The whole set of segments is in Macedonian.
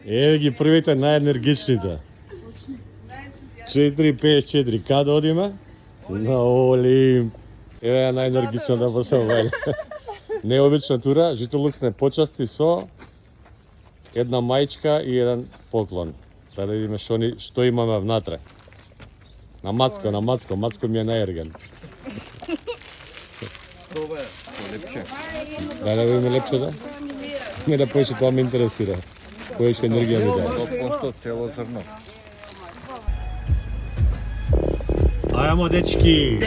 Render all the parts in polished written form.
Еве ги првите најенергичните. 4-5-4, каде одиме? На Олимп. Еве најенергичната во Савајле. Необична тура, Житолукс не почасти со една мајчка и еден поклон. Да видиме што имаме внатре. На Мацко ми е најерген. Ова е лепче. Да видиме лепчето? Не да поише, тоа ме интересира. Поише енергија ми даде. 100% цело зрно. Ајамо, дечки!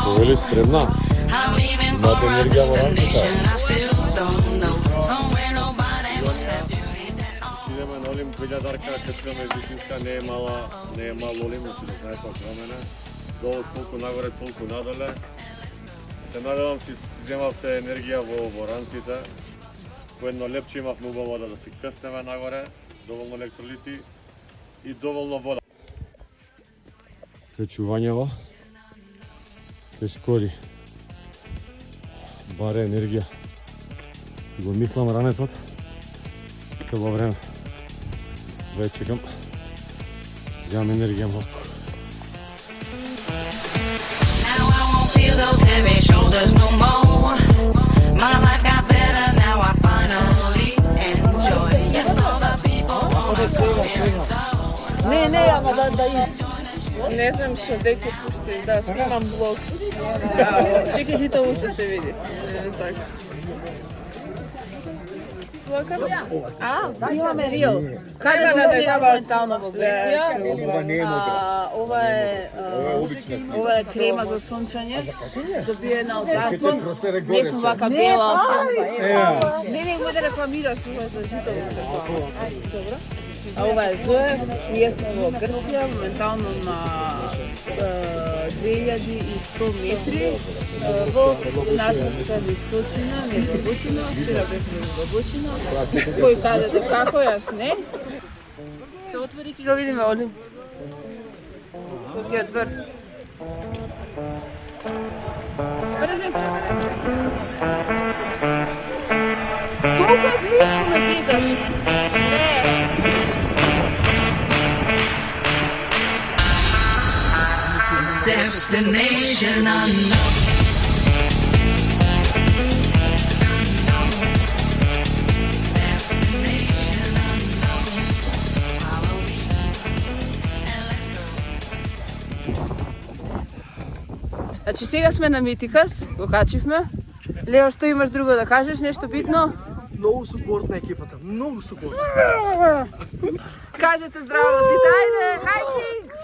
Довели спремна? Имате енергија во рамката? Идеме на Олимп, 2000-арка, качуваме висинска, не е мал Олимп, да знае тоа промене. Долу толку нагоре, толку надоле. Се надевам си земавте енергија во ранците. По едно лепче имавме убава да си крстеме нагоре, доволно електролити и доволно вода. Качувањево, тешкори, баре енергија. Си го мислам ранецот, се во време. Веќе чекам, земам енергија малку. Those heavy shoulders no more. My life got better now. I finally enjoy. Yes, all the people wanna come here and so. Не, ама да и. Не знам што дека пушти, да, снимам блог. Чекај си тоа уште се види. Така. Имаме Рио. Каде сме сега моментално во Греција? Ова е крема за сончање. Добиена од Дарко. Не сум вака бела. Не може да рекламираш ова за Житолукс. Добро. А ова е Зоe. Ние сме во Грција, моментално на 2100 метри во нашата височина, недлабочина. Вчера бевме недлабочина. Кој каде до како, јас не. Се отвори ки го видиме Олимп. Со тие двр. Брзе се. Толку е близко ме зезаш. Не. Destination unknown. Значи сега сме на Митикас, го качивме. Лео, што имаш друго да кажеш, нешто битно? Многу супортна екипата, многу супортна. Кажете здраво сите, ајде, хајкинг!